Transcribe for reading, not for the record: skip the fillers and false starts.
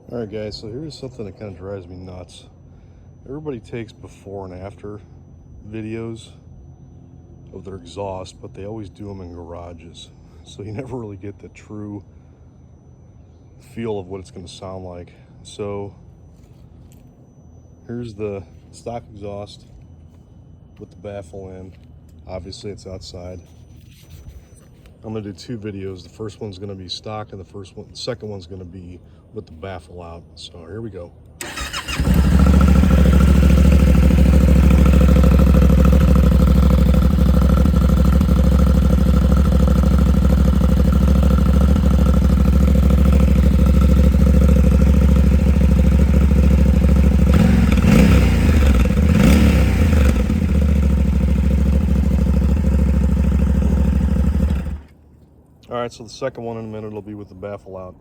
Alright guys, so here's something that kind of drives me nuts. Everybody takes before and after videos of their exhaust, but they always do them in garages. So you never really get the true feel of what it's going to sound like. So here's the stock exhaust with the baffle in. Obviously it's outside. I'm going to do two videos. The first one's going to be stock and the second one's going to be with the baffle out. So here we go. All right, so the second one in a minute will be with the baffle out.